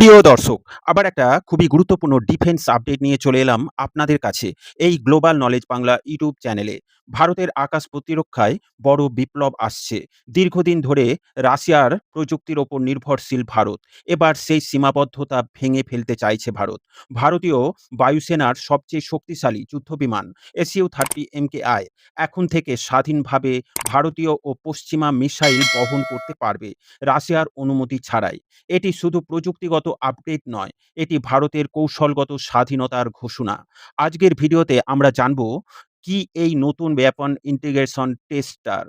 প্রিয় দর্শক, আবার একটা খুবই গুরুত্বপূর্ণ ডিফেন্স আপডেট নিয়ে চলে এলাম আপনাদের কাছে এই গ্লোবাল নলেজ বাংলা ইউটিউব চ্যানেলে। ভারতের আকাশ প্রতিরক্ষায় বড় বিপ্লব আসছে। দীর্ঘদিন ধরে রাশিয়ার প্রযুক্তির ওপর নির্ভরশীল ভারত এবার সেই সীমাবদ্ধতা ভেঙে ফেলতে চাইছে ভারত। ভারতীয় বায়ুসেনার সবচেয়ে শক্তিশালী যুদ্ধবিমান SU-30 MKI এখন থেকে স্বাধীনভাবে ভারতীয় ও পশ্চিমা মিসাইল বহন করতে পারবে, রাশিয়ার অনুমতি ছাড়াই। এটি শুধু প্রযুক্তিগত আপডেট নয়, এটি ভারতের কৌশলগত স্বাধীনতার ঘোষণা। আজকের ভিডিওতে আমরা জানব কি এই নতুন ওয়েপন ইন্টিগ্রেশন টেস্টার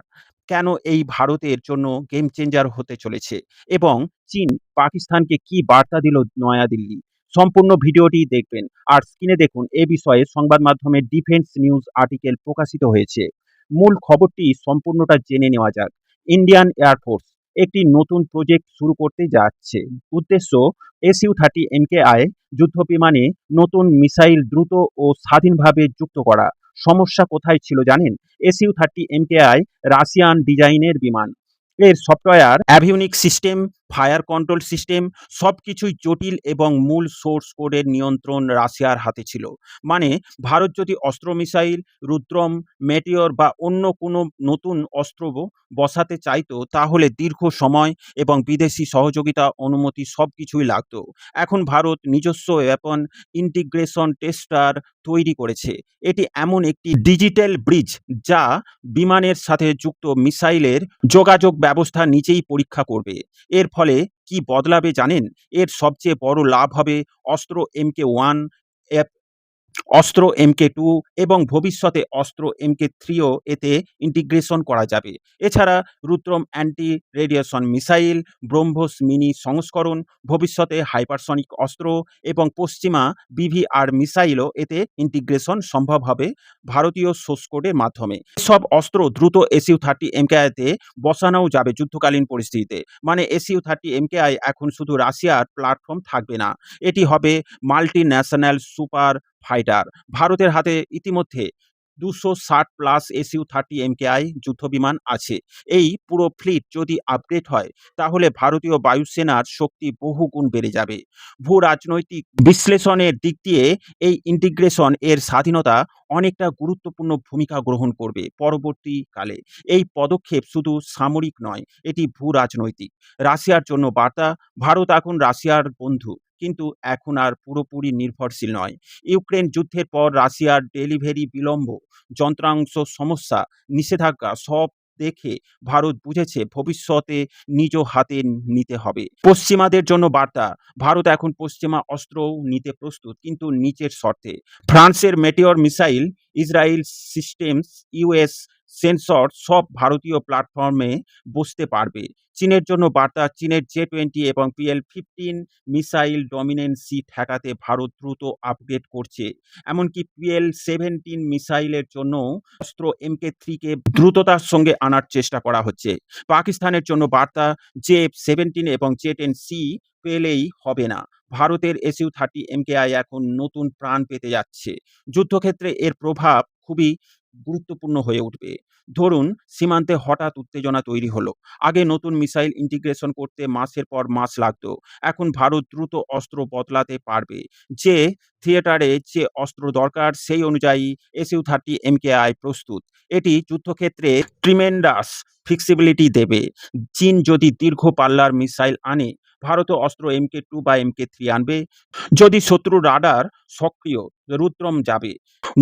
কেন এই ভারতের জন্য গেম চেঞ্জার হতে চলেছে এবং চীন পাকিস্তানকে কি বার্তা দিল নয়াদিল্লি। সম্পূর্ণ ভিডিওটি দেখবেন আর স্ক্রিনে দেখুন এ বিষয়ে সংবাদ মাধ্যমে ডিফেন্স নিউজ আর্টিকেল প্রকাশিত হয়েছে। মূল খবরটি সম্পূর্ণটা জেনে নেওয়া যাক। ইন্ডিয়ান এয়ারফোর্স একটি নতুন প্রজেক্ট শুরু করতে যাচ্ছে। উদ্দেশ্য SU-30 MKI যুদ্ধবিমানে নতুন মিসাইল দ্রুত ও স্বাধীনভাবে যুক্ত করা। সমস্যা কোথায় ছিল জানেন? SU-30 MKI রাশিয়ান ডিজাইনের বিমান। এর software, avionic system, fire control system সবকিছুই জটিল এবং মূল সোর্স কোডের নিয়ন্ত্রণ রাশিয়ার হাতে ছিল। মানে ভারত যদি অস্ত্র মিসাইল, রুদ্রম, মেটিওর বা অন্য কোনো নতুন অস্ত্র বসাতে চাইতো তাহলে দীর্ঘ সময় এবং বিদেশি সহযোগিতা, অনুমতি সবকিছুই লাগতো। এখন ভারত নিজস্ব ওয়েপন ইন্টিগ্রেশন টেস্টার তৈরি করেছে। এটি এমন একটি ডিজিটাল ব্রিজ যা বিমানের সাথে যুক্ত মিসাইলের যোগাযোগ ব্যবস্থা নিজেই পরীক্ষা করবে। এর ফলে কি বদলাবে জানেন? এর সবচেয়ে বড় লাভ হবে অস্ত্র MK1, অস্ত্র MK2 এবং ভবিষ্যতে অস্ত্র MK3ও এতে ইন্টিগ্রেশন করা যাবে। এছাড়া Rudram anti radiation missile, BrahMos mini সংস্করণ, ভবিষ্যতে হাইপারসনিক অস্ত্র এবং পশ্চিমা বিভিআর মিসাইলও এতে ইন্টিগ্রেশন সম্ভব হবে ভারতীয় সোর্স কোডের মাধ্যমে। সব অস্ত্র দ্রুত SU-30 MKI-তে বসানোও যাবে যুদ্ধকালীন পরিস্থিতিতে। মানে SU-30 MKI এখন শুধু রাশিয়ার প্ল্যাটফর্ম থাকবে না, এটি হবে মাল্টি ন্যাশনাল সুপার ফাইটার। ভারতের হাতে ইতিমধ্যে 260+ SU-30 MKI যুদ্ধবিমান আছে। এই পুরো ফ্লিট যদি আপগ্রেড হয় তাহলে ভারতীয় বায়ুসেনার শক্তি বহুগুণ বেড়ে যাবে। ভূ রাজনৈতিক বিশ্লেষণের দিক দিয়ে এই ইন্টিগ্রেশন এর স্বাধীনতা অনেকটা গুরুত্বপূর্ণ ভূমিকা গ্রহণ করবে পরবর্তীকালে। এই পদক্ষেপ শুধু সামরিক নয়, এটি ভূ রাজনৈতিক। রাশিয়ার জন্য বার্তা, ভারত এখন রাশিয়ার বন্ধু, কিন্তু এখন আর পুরোপুরি নির্ভরশীল নয়। ইউক্রেন যুদ্ধের পর রাশিয়ার ডেলিভারি বিলম্ব, যন্ত্রাংশ সমস্যা, নিষেধাজ্ঞা সব দেখে ভারত বুঝেছে ভবিষ্যতে নিজ হাতে নিতে হবে। পশ্চিমাদের জন্য বার্তা, ভারত এখন পশ্চিমা অস্ত্রও নিতে প্রস্তুত, কিন্তু নিচের শর্তে। ফ্রান্সের Meteor missile, Israel systems, US sensor সব ভারতীয় প্ল্যাটফর্মে বসতে পারবে। চীনের জন্য বার্তা, চীনের J-20 এবং PL-15 মিসাইল ডমিনেন্সি ঠেকাতে ভারত দ্রুত আপগ্রেড করছে। এমনকি PL-17 মিসাইলের জন্য অস্ত্র MK3-কে দ্রুততার সঙ্গে আনার চেষ্টা করা হচ্ছে। পাকিস্তানের জন্য বার্তা, J-17 এবং J-10C পেলেই হবে না। ভারতের SU-30 MKI এখন নতুন প্রাণ পেতে যাচ্ছে। যুদ্ধক্ষেত্রে এর প্রভাব খুবই গুরুত্বপূর্ণ হয়ে উঠবে। ধরুন সীমান্তে হঠাৎ উত্তেজনা তৈরি হলো। আগে নতুন মিসাইল ইন্টিগ্রেশন করতে মাসের পর মাস লাগতো। এখন ভারত দ্রুত অস্ত্র বদলাতে পারবে। যে থিয়েটারে যে অস্ত্র দরকার সেই অনুযায়ী SU-30 MKI প্রস্তুত। এটি যুদ্ধক্ষেত্রে ট্রিমেন্ডাস ফ্লেক্সিবিলিটি দেবে। চীন যদি দীর্ঘ পাল্লার মিসাইল আনে, ভারতও অস্ত্র MK2 বা MK3 আনবে। যদি শত্রু রাডার সক্রিয়, রুদ্রম যাবে।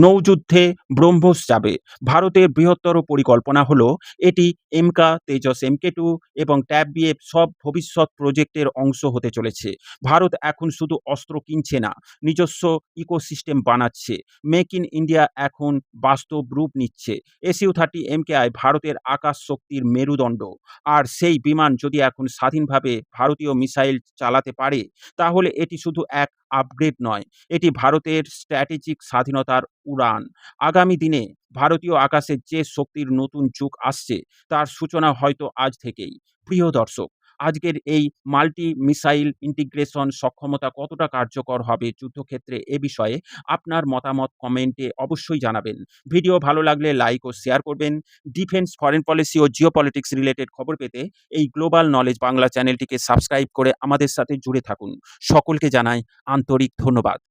নৌযুদ্ধে ব্রহ্মোস যাবে। ভারতের বৃহত্তর পরিকল্পনা হলো এটি এমকা, তেজস MK2 এবং ট্যাব-BF সব ভবিষ্যৎ প্রজেক্টের অংশ হতে চলেছে। ভারত এখন শুধু অস্ত্র কিনছে না, নিজস্ব ইকোসিস্টেম বানাচ্ছে। মেক ইন ইন্ডিয়া এখন বাস্তব রূপ নিচ্ছে। SU-30 MKI ভারতের আকাশ শক্তির মেরুদণ্ড। আর সেই বিমান যদি এখন স্বাধীনভাবে ভারতীয় মিসাইল চালাতে পারে তাহলে এটি শুধু এক আপগ্রেড নয়, এটি ভারতের স্ট্র্যাটেজিক স্বাধীনতার উড়ান। আগামী দিনে ভারতীয় আকাশে যে শক্তির নতুন যুগ আসছে তার সূচনা হয়তো আজ থেকেই। প্রিয় দর্শক, আজকের এই মাল্টি মিসাইল ইন্টিগ্রেশন সক্ষমতা কতটা কার্যকর হবে যুদ্ধক্ষেত্রে এ বিষয়ে আপনার মতামত কমেন্টে অবশ্যই জানাবেন। ভিডিও ভালো লাগলে লাইক ও শেয়ার করবেন। ডিফেন্স, ফরেন পলিসি ও জিওপলিটিক্স রিলেটেড খবর পেতে এই গ্লোবাল নলেজ বাংলা চ্যানেলটিকে সাবস্ক্রাইব করে আমাদের সাথে জুড়ে থাকুন। সকলকে জানাই আন্তরিক ধন্যবাদ।